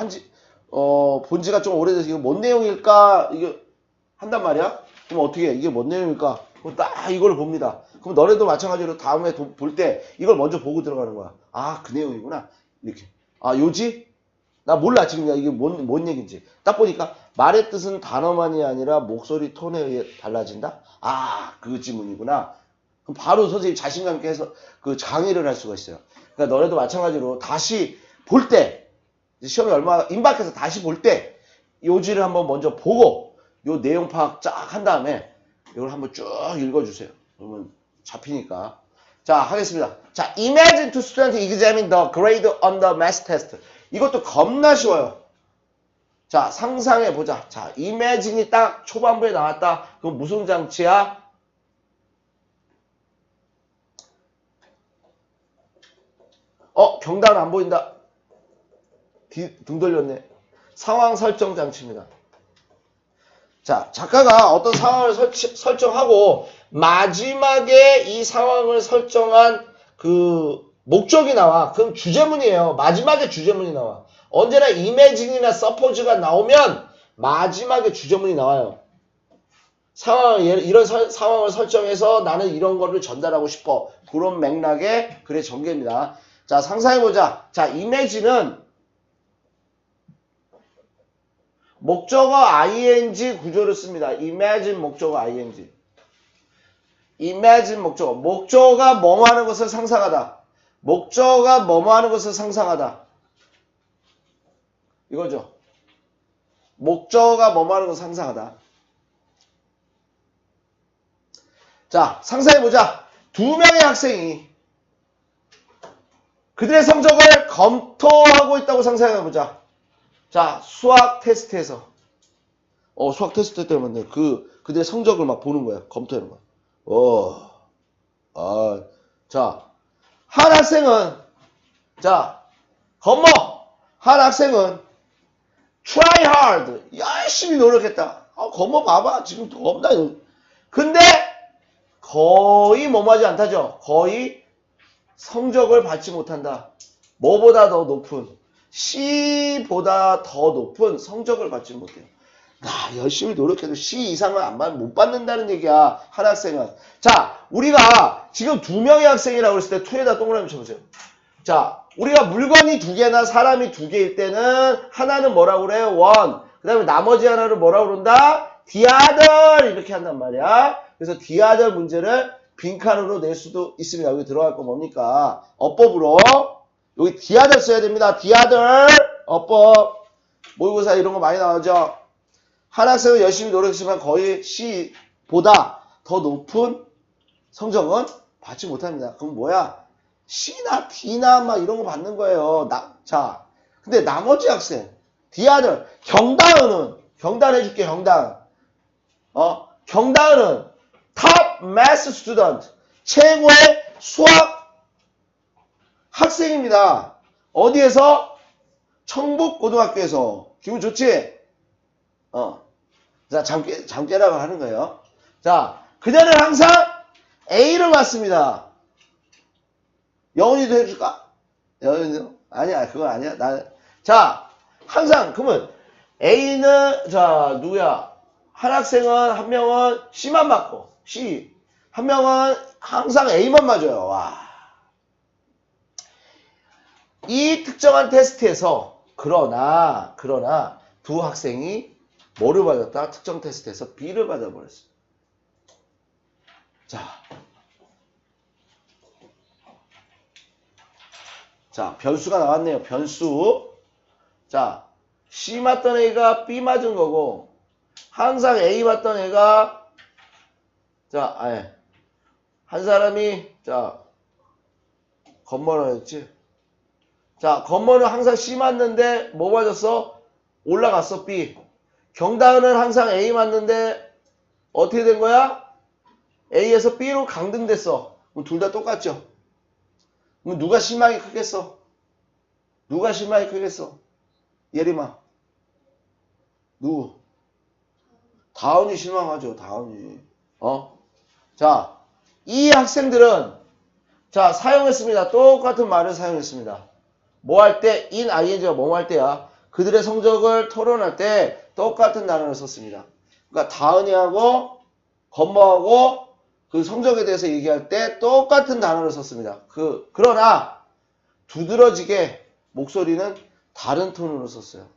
본 지가 좀 오래돼서 이거 뭔 내용일까? 이게 한단 말이야? 그럼 어떻게 해? 이게 뭔 내용일까? 그럼 딱 이걸 봅니다. 그럼 너네도 마찬가지로 다음에 볼 때 이걸 먼저 보고 들어가는 거야. 아, 그 내용이구나. 이렇게. 아, 요지? 나 몰라. 지금 이게 뭔 얘기인지. 딱 보니까 말의 뜻은 단어만이 아니라 목소리 톤에 의해 달라진다? 아, 그 지문이구나. 그럼 바로 선생님 자신감 있게 해서 그 강의를 할 수가 있어요. 그러니까 너네도 마찬가지로 다시 볼 때, 시험이 임박해서 다시 볼 때, 요지를 한번 먼저 보고, 요 내용 파악 쫙 한 다음에, 이걸 한번 쭉 읽어주세요. 그러면 잡히니까. 자, 하겠습니다. 자, imagine two students examine the grade on the math test. 이것도 겁나 쉬워요. 자, 상상해보자. 자, imagine이 딱 초반부에 나왔다. 그럼 무슨 장치야? 경단 안 보인다. 등 돌렸네. 상황 설정 장치입니다. 자, 작가가 어떤 상황을 설정하고 마지막에 이 상황을 설정한 그 목적이 나와. 그럼 주제문이에요. 마지막에 주제문이 나와. 언제나 imagine이나 suppose가 나오면 마지막에 주제문이 나와요. 이런 상황을 설정해서 나는 이런 거를 전달하고 싶어. 그런 맥락의 글의 전개입니다. 자, 상상해보자. 자, imagine은 목적어 ing 구조를 씁니다. imagine 목적어 ing. imagine 목적어. 목적어가 뭐뭐 하는 것을 상상하다. 목적어가 뭐뭐 하는 것을 상상하다. 이거죠. 목적어가 뭐뭐 하는 것을 상상하다. 자, 상상해보자. 2명의 학생이 그들의 성적을 검토하고 있다고 상상해보자. 자, 수학 테스트에서 수학 테스트 때문에 그들의 성적을 막 보는 거야. 검토하는 거야. 자, 한 학생은 한 학생은 try hard 열심히 노력했다. 검어 봐봐. 지금 겁나. 근데 거의 뭐하지 않다죠. 거의 성적을 받지 못한다. 뭐보다 더 높은 C보다 더 높은 성적을 받지 못해요. 열심히 노력해도 C 이상은 못 받는다는 얘기야. 한 학생은. 자, 우리가 지금 2명의 학생이라고 했을 때 2에다 동그라미 쳐보세요. 자, 우리가 물건이 2개나 사람이 2개일 때는 하나는 뭐라고 그래요? one. 그 다음에 나머지 하나를 뭐라고 그런다? the other 이렇게 한단 말이야. 그래서 the other 문제를 빈칸으로 낼 수도 있습니다. 여기 들어갈 거 뭡니까? 어법으로 여기 the other 써야 됩니다. the other 어법 모의고사 이런 거 많이 나오죠. 한 학생은 열심히 노력했지만 거의 C보다 더 높은 성적은 받지 못합니다. 그럼 뭐야? C나 D나 막 이런 거 받는 거예요. 자, 근데 나머지 학생 the other 경단해줄게. 경단은 top math student 최고의 수학 학생입니다. 어디에서? 청북고등학교에서. 기분 좋지? 자, 잠깨라고 하는 거예요. 자, 그녀는 항상 A를 맞습니다. 영훈이도 해줄까? 영훈이도? 아니야, 그건 아니야. 자, 항상, 그러면 A는, 자, 누구야? 한 학생은, 한 명은 C만 맞고, C. 한 명은 항상 A만 맞아요. 와. 이 특정한 테스트에서, 그러나, 두 학생이 뭐를 받았다? 특정 테스트에서 B를 받아버렸어요. 자, 변수가 나왔네요. 변수. 자, C 맞던 애가 B 맞은 거고, 항상 A 맞던 애가, 한 사람이, 겁 뭐라 했지? 자, 건모는 항상 C 맞는데 뭐 맞았어? 올라갔어, B. 경다은은 항상 A 맞는데 어떻게 된 거야? A에서 B로 강등됐어. 그럼 둘 다 똑같죠? 그럼 누가 실망이 크겠어? 누가 실망이 크겠어? 예림아. 누구? 다은이 실망하죠, 다은이. 자, 이 학생들은, 자, 사용했습니다. 똑같은 말을 사용했습니다. 뭐 할 때? in, ing가 뭐 할 때야? 그들의 성적을 토론할 때 똑같은 단어를 썼습니다. 그러니까 다은이하고 건모하고 그 성적에 대해서 얘기할 때 똑같은 단어를 썼습니다. 그러나 두드러지게 목소리는 다른 톤으로 썼어요.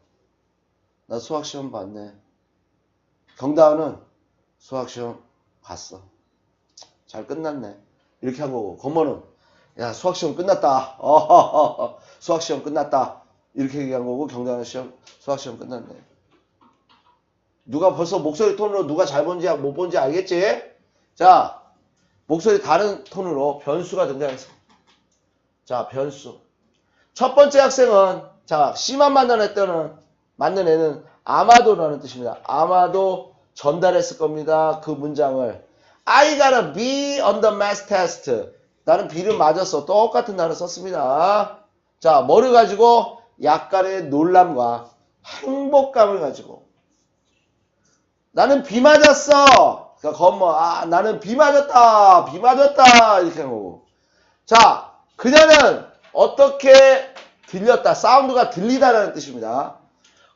나 수학시험 봤네. 경다은은 수학시험 봤어. 잘 끝났네. 이렇게 한 거고, 건모는 야, 수학시험 끝났다. 수학시험 끝났다. 이렇게 얘기한 거고, 경다은 수학시험 끝났네. 누가 벌써 목소리 톤으로 누가 잘 본지 못 본지 알겠지? 자, 목소리 다른 톤으로 변수가 등장했어. 자, 변수. 첫 번째 학생은, 자, C만 맞는 애는 아마도라는 뜻입니다. 아마도 전달했을 겁니다. 그 문장을. I gotta B on the math test. 나는 B를 맞았어. 똑같은 단어 썼습니다. 자, 뭐를 가지고? 약간의 놀람과 행복감을 가지고. 나는 B 맞았어. 그러니까 건모, 나는 B 맞았다. B 맞았다. 이렇게 한 거고. 자, 그녀는 어떻게 들렸다. 사운드가 들리다라는 뜻입니다.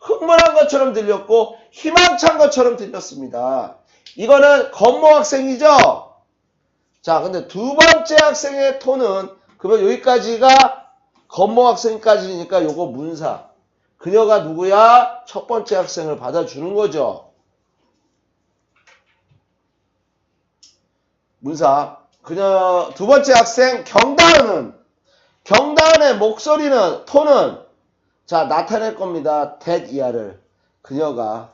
흥분한 것처럼 들렸고 희망찬 것처럼 들렸습니다. 이거는 건모 학생이죠? 자, 근데 두 번째 학생의 톤은, 그러면 여기까지가 건모 학생까지니까 요거 문사. 그녀가 누구야? 첫 번째 학생을 받아주는 거죠. 문사. 두 번째 학생 경다은의 목소리는, 톤은, 자, 나타낼 겁니다. that 이하를. 그녀가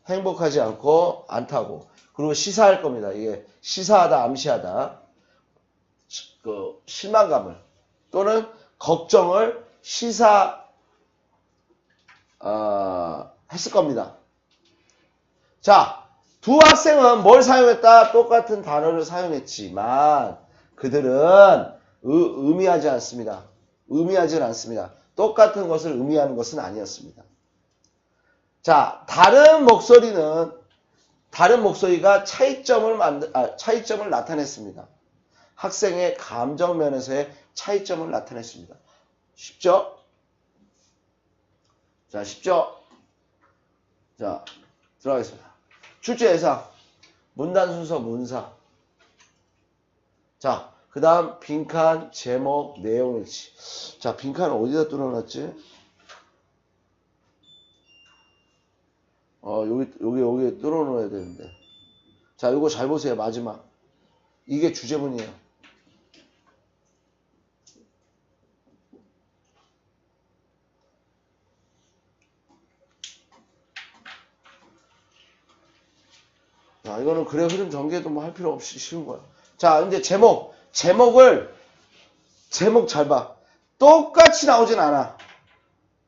행복하지 않다고. 그리고 시사할 겁니다. 이게 시사하다, 암시하다. 실망감을 또는 걱정을 했을 겁니다. 자, 두 학생은 뭘 사용했다? 똑같은 단어를 사용했지만 그들은 의미하지 않습니다. 의미하지 않습니다. 똑같은 것을 의미하는 것은 아니었습니다. 자, 다른 목소리가 차이점을 나타냈습니다. 학생의 감정 면에서의 차이점을 나타냈습니다. 쉽죠? 자, 쉽죠? 자, 들어가겠습니다. 출제 예상, 문단 순서, 문사. 자, 그 다음 빈칸, 제목, 내용 일치. 자, 빈칸을 어디다 뚫어놨지? 여기에 뚫어놓아야 되는데. 자, 이거 잘 보세요. 마지막. 이게 주제문이에요. 자, 이거는 그래 흐름 전개도 뭐 할 필요 없이 쉬운 거야. 자, 이제 제목 잘 봐. 똑같이 나오진 않아.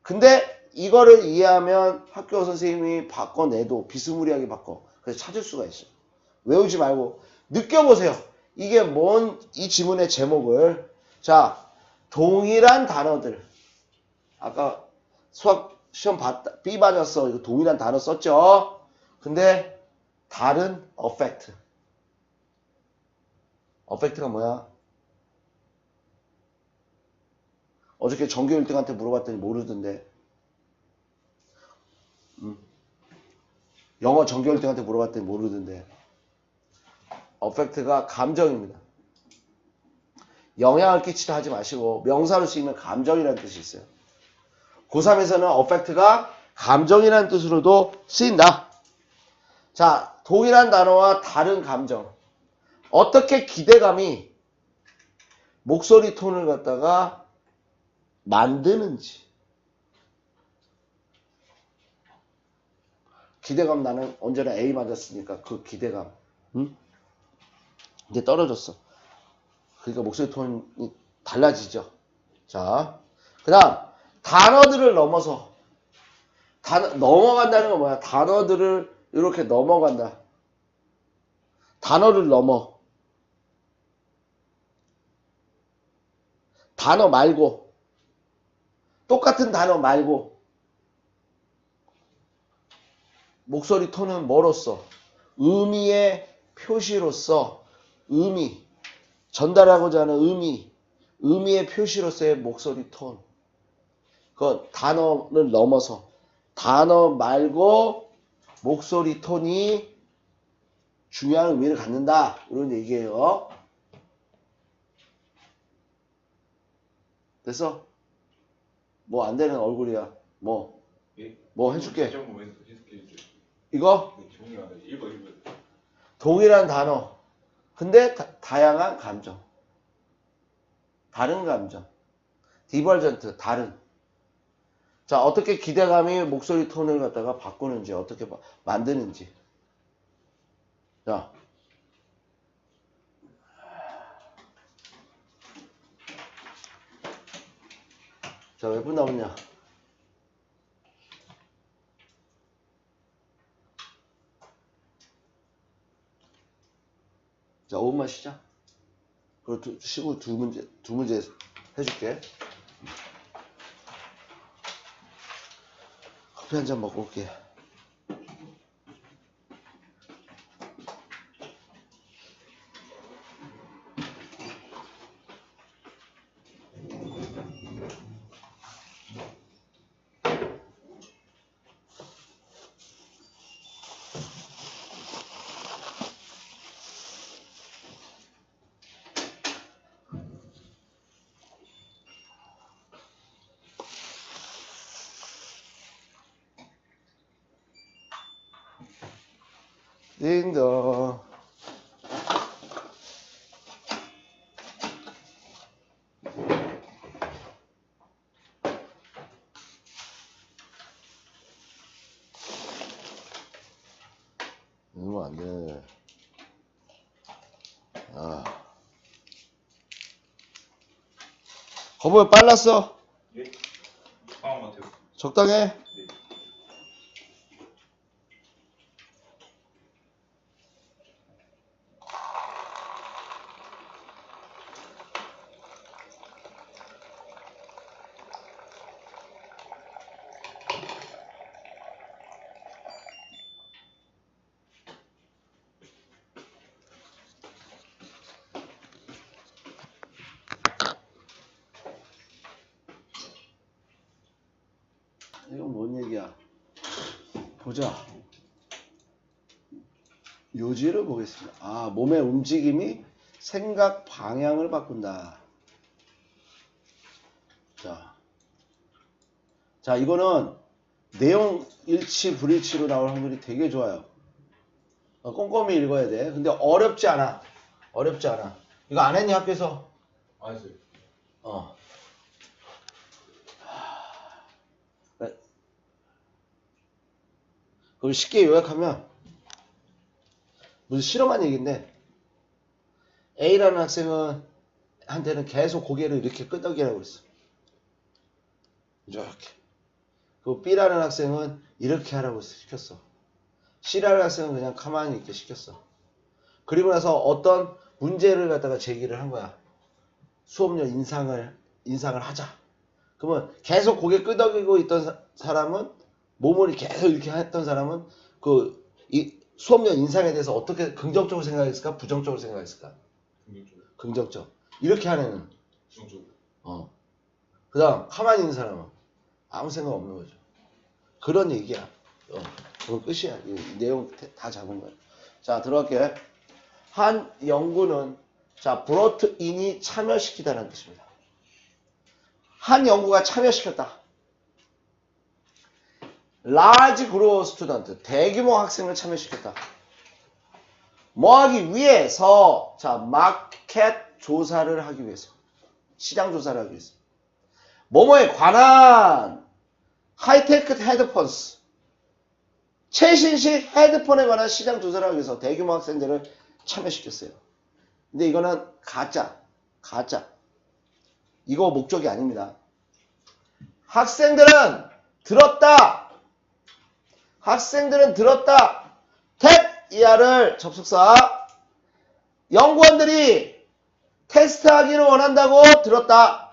근데 이거를 이해하면 학교 선생님이 바꿔내도 비스무리하게 바꿔. 그래서 찾을 수가 있어. 외우지 말고 느껴보세요. 이게 이 지문의 제목을. 자, 동일한 단어들. 아까 수학 시험 B 맞았어. 이거 동일한 단어 썼죠? 근데 다른 어펙트. 어펙트가 뭐야? 어저께 전교 1등한테 물어봤더니 모르던데. 영어 전교 1등한테 물어봤더니 모르던데. 어펙트가 감정입니다. 영향을 끼치다 하지 마시고 명사로 쓰이면 감정이라는 뜻이 있어요. 고3에서는 어펙트가 감정이라는 뜻으로도 쓰인다. 자, 동일한 단어와 다른 감정. 어떻게 기대감이 목소리 톤을 갖다가 만드는지. 기대감, 나는 언제나 A 맞았으니까 그 기대감. 이제 떨어졌어. 그러니까 목소리 톤이 달라지죠. 자, 그 다음 단어들을 넘어서 넘어간다는 건 뭐야? 단어들을 이렇게 넘어간다. 단어를 넘어. 단어 말고 똑같은 단어 말고 목소리 톤은 뭐로써? 의미의 표시로서 의미 전달하고자 하는 의미의 표시로서의 목소리 톤. 그건 단어를 넘어서 단어 말고 목소리 톤이 중요한 의미를 갖는다. 이런 얘기예요. 됐어? 뭐 안 되는 얼굴이야. 뭐 해줄게. 이거? 동일한 단어. 근데 다양한 감정. 다른 감정. 디버전트, 다른. 자, 어떻게 기대감이 목소리 톤을 갖다가 바꾸는지, 어떻게 만드는지. 자. 자, 몇 분 남았냐? 자, 5분만 쉬자. 그리고 쉬고 두 문제 해줄게. 커피 한 잔 먹고 올게. 딩동. 이러면 안 돼. 아. 거보야 빨랐어? 예? 상황 같아요. 적당해? 네. 이건 뭔 얘기야? 보자. 요지를 보겠습니다. 아, 몸의 움직임이 생각 방향을 바꾼다. 자, 이거는 내용 일치, 불일치로 나올 확률이 되게 좋아요. 꼼꼼히 읽어야 돼. 근데 어렵지 않아. 어렵지 않아. 이거 안 했니, 학교에서? 안 했어요. 그걸 쉽게 요약하면 무슨 실험한 얘기인데 A라는 학생은 한테는 계속 고개를 이렇게 끄덕이라고 그랬어. 이렇게. 그리고 B라는 학생은 이렇게 하라고 시켰어. C라는 학생은 그냥 가만히 있게 시켰어. 그리고 나서 어떤 문제를 갖다가 제기를 한 거야. 수업료 인상을 하자. 그러면 계속 고개 끄덕이고 있던 사람은 몸을 계속 이렇게 했던 사람은 이 수업료 인상에 대해서 어떻게 긍정적으로 생각했을까? 부정적으로 생각했을까? 긍정적. 이렇게 하는 애는 부정적. 그 다음 가만히 있는 사람은 아무 생각 없는 거죠. 그런 얘기야. 그건 끝이야. 이 내용 다 잡은 거야. 자, 들어갈게. 한 연구는 브로트 인이 참여시키다는 뜻입니다. 한 연구가 참여시켰다. large group student, 대규모 학생을 참여시켰다. 뭐 하기 위해서? 마켓 조사를 하기 위해서. 시장 조사를 하기 위해서. 뭐뭐에 관한 하이테크 헤드폰스, 최신식 헤드폰에 관한 시장 조사를 하기 위해서 대규모 학생들을 참여시켰어요. 근데 이거는 가짜. 이거 목적이 아닙니다. 학생들은 들었다. 학생들은 들었다. 탭 이하를 접속사. 연구원들이 테스트하기를 원한다고 들었다.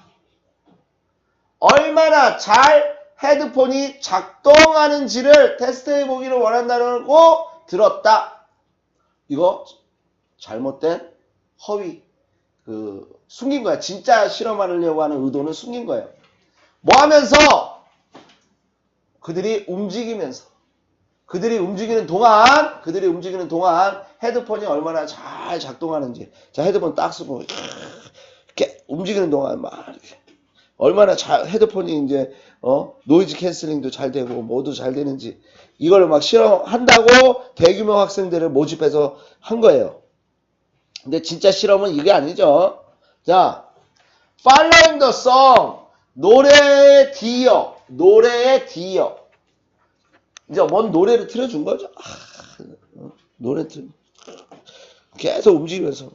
얼마나 잘 헤드폰이 작동하는지를 테스트해 보기를 원한다고 들었다. 이거 잘못된 허위 숨긴 거야. 진짜 실험하려고 하는 의도는 숨긴 거예요. 뭐 하면서? 그들이 움직이는 동안 헤드폰이 얼마나 잘 작동하는지. 자, 헤드폰 딱 쓰고 이렇게 움직이는 동안 막 이렇게 얼마나 잘 헤드폰이 이제 노이즈 캔슬링도 잘 되고 뭐도 잘 되는지 이걸 막 실험한다고 대규모 학생들을 모집해서 한 거예요. 근데 진짜 실험은 이게 아니죠. 자, Following the song. 노래에 뒤이어. 이제 뭔 노래를 틀어준 거죠? 노래 계속 움직이면서.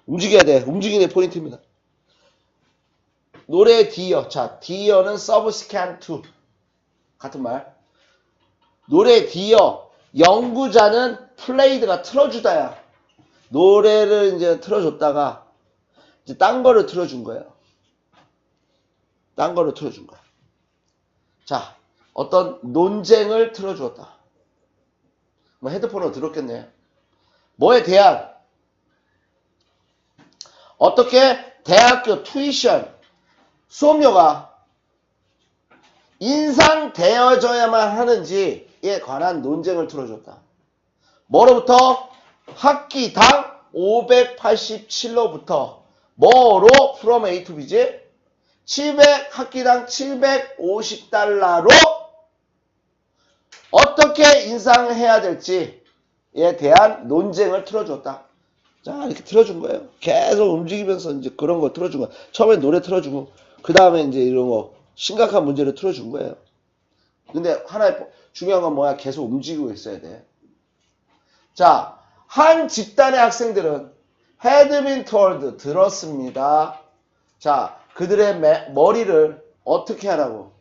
움직여야 돼. 움직이는 포인트입니다. 노래에 뒤이어. 자, 뒤이어는 subsecant to. 같은 말. 노래에 뒤이어. 연구자는 played가 틀어주다야. 노래를 이제 틀어줬다가 이제 딴 거를 틀어준 거예요. 자, 어떤 논쟁을 틀어주었다. 뭐 헤드폰으로 들었겠네요. 뭐에 대한? 어떻게 대학교 투이션 수업료가 인상되어져야만 하는지에 관한 논쟁을 틀어줬다. 뭐로부터? 학기당 587로부터 뭐로? from A to B지? 학기당 750달러로 어떻게 인상해야 될지에 대한 논쟁을 틀어줬다. 자, 이렇게 틀어준 거예요. 계속 움직이면서 이제 그런 거 틀어준 거야. 처음에 노래 틀어주고, 그 다음에 이제 이런 거 심각한 문제를 틀어준 거예요. 근데 하나의 중요한 건 뭐야? 계속 움직이고 있어야 돼. 자, 한 집단의 학생들은 had been told, 들었습니다. 자, 그들의 머리를 어떻게 하라고?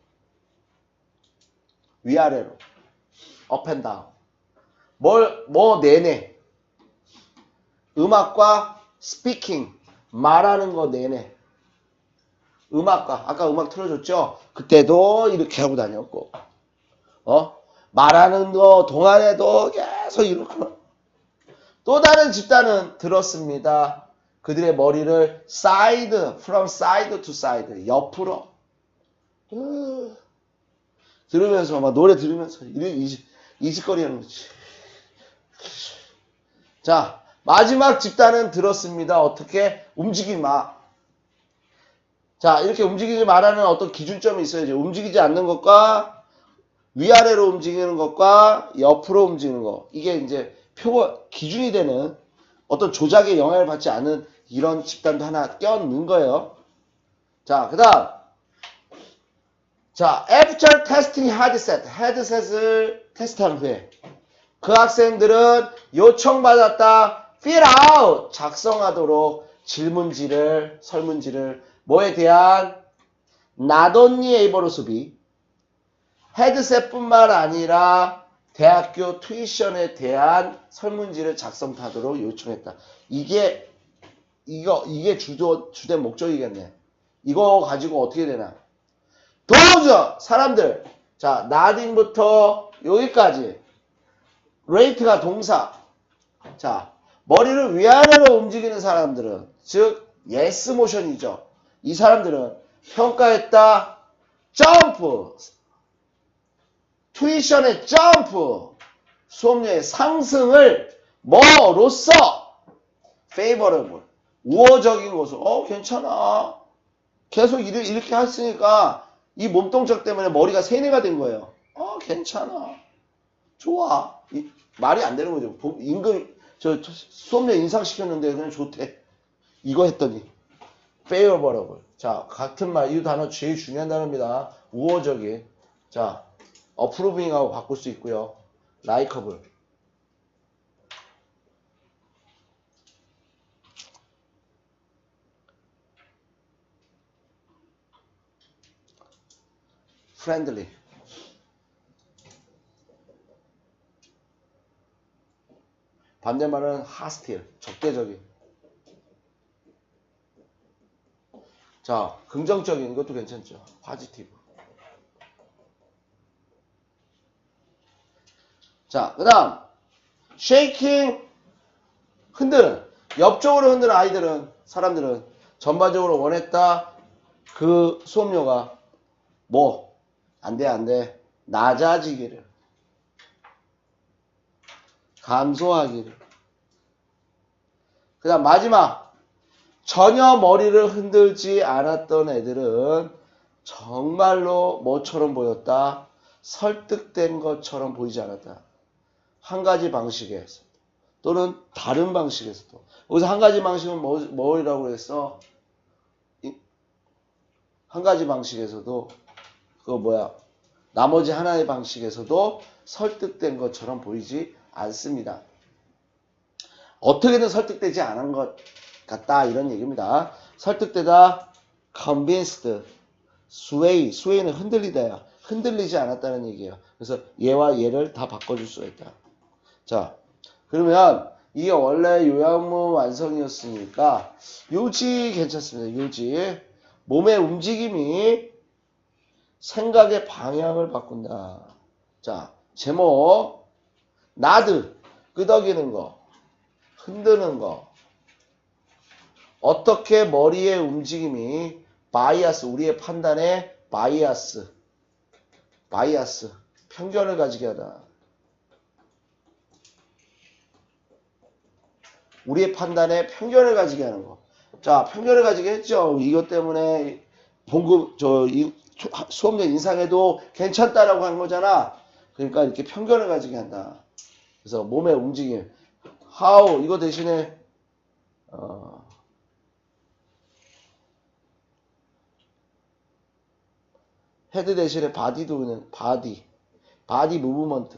위아래로. up and down. 뭐 내내. 음악과 speaking, 말하는 거 내내. 음악과, 아까 음악 틀어줬죠? 그때도 이렇게 하고 다녔고. 말하는 거 동안에도 계속 이렇게. 또 다른 집단은 들었습니다. 그들의 머리를 from side to side, 옆으로. 들으면서, 막 노래 들으면서, 이직거리 하는 거지. 자, 마지막 집단은 들었습니다. 어떻게? 움직이지 마. 자, 이렇게 움직이지 마라는 어떤 기준점이 있어야죠. 움직이지 않는 것과 위아래로 움직이는 것과 옆으로 움직이는 것. 이게 이제 기준이 되는 어떤 조작에 영향을 받지 않은 이런 집단도 하나 껴넣은 거예요. 자, 그 다음. 자, after testing 헤드셋을 테스트한 후에 그 학생들은 요청받았다. fill out, 작성하도록 설문지를 뭐에 대한? not only able로 수비, 헤드셋뿐만 아니라 대학교 투이션에 대한 설문지를 작성하도록 요청했다. 이게 주된 목적이겠네. 이거 가지고 어떻게 되나? 도저 사람들. 자, nothing부터 여기까지. rate가 동사. 자, 머리를 위아래로 움직이는 사람들은, 즉 yes 모션이죠. 이 사람들은 평가했다. 점프. 투이션의 점프. 수업료의 상승을 뭐로써? favorable. 우호적인 것으로. 괜찮아. 계속 이렇게 했으니까 이 몸동작 때문에 머리가 세뇌가 된 거예요. 괜찮아. 좋아. 말이 안 되는 거죠. 수업료 인상시켰는데 그냥 좋대. 이거 했더니 favorable. 자, 같은 말, 이 단어 제일 중요한 단어입니다. 우호적인. 자, approving하고 바꿀 수 있고요. likeable. friendly. 반대말은 hostile, 적대적인. 자, 긍정적인 것도 괜찮죠. positive. 자, 그 다음 shaking, 흔드는. 옆쪽으로 흔드는 아이들은, 사람들은 전반적으로 원했다. 그 수업료가 뭐? 안 돼. 낮아지기를. 감소하기를. 그 다음 마지막. 전혀 머리를 흔들지 않았던 애들은 정말로 뭐처럼 보였다? 설득된 것처럼 보이지 않았다. 한 가지 방식에서 또는 다른 방식에서도. 여기서 한 가지 방식은 뭐라고 했어? 한 가지 방식에서도 그거 뭐야? 나머지 하나의 방식에서도 설득된 것처럼 보이지 않습니다. 어떻게든 설득되지 않은 것 같다 이런 얘기입니다. 설득되다, convinced, sway는 흔들리다야. 흔들리지 않았다는 얘기예요. 그래서 얘와 얘를 다 바꿔줄 수가 있다. 자, 그러면 이게 원래 요양문 완성이었으니까 요지 괜찮습니다. 요지. 몸의 움직임이 생각의 방향을 바꾼다. 자, 제목. 나드, 끄덕이는 거, 흔드는 거. 어떻게 머리의 움직임이 바이아스, 우리의 판단에 바이아스, 편견을 가지게 하다. 우리의 판단에 편견을 가지게 하는 거. 자, 편견을 가지게 했죠. 이것 때문에 수업료 인상해도 괜찮다라고 한 거잖아. 그러니까 이렇게 편견을 가지게 한다. 그래서 몸의 움직임. how, 이거 대신에, 헤드 대신에 바디도 그냥 바디 무브먼트.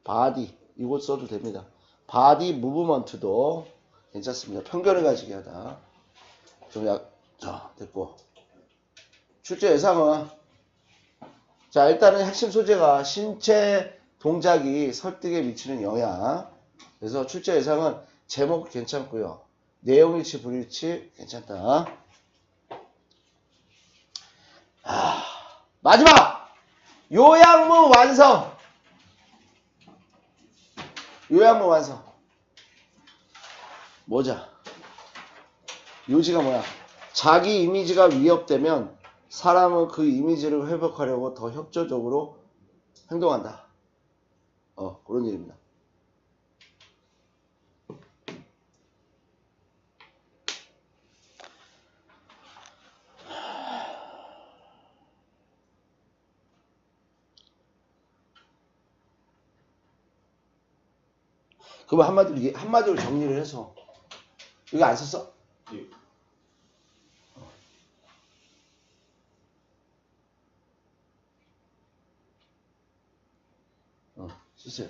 바디, 이거 써도 됩니다. 바디 무브먼트도 괜찮습니다. 편견을 가지게 하다. 자, 됐고. 출제 예상은, 자, 일단은 핵심 소재가 신체 동작이 설득에 미치는 영향. 그래서 출제 예상은 제목 괜찮고요. 내용 일치, 불일치 괜찮다. 마지막! 요양문 완성! 요양문 완성. 뭐자? 요지가 뭐야? 자기 이미지가 위협되면 사람은 그 이미지를 회복하려고 더 협조적으로 행동한다. 그런 얘기입니다. 그럼 한마디로 정리를 해서 이거 안 썼어? 예. 썼어요.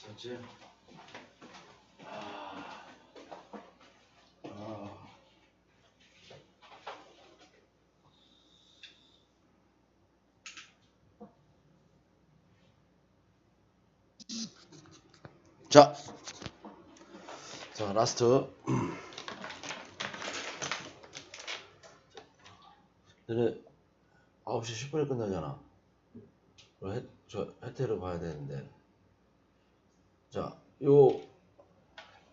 됐지? 자, 라스트. 너네 9시 10분에 끝나잖아. 저 해태를 봐야 되는데. 자, 요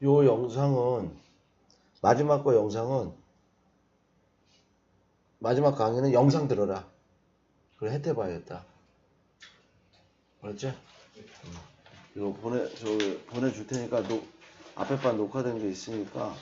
영상은 마지막 강의는 영상 들어라. 그래 해태 봐야겠다. 알았지? 이거 보내줄 테니까 앞에 반 녹화된 게 있으니까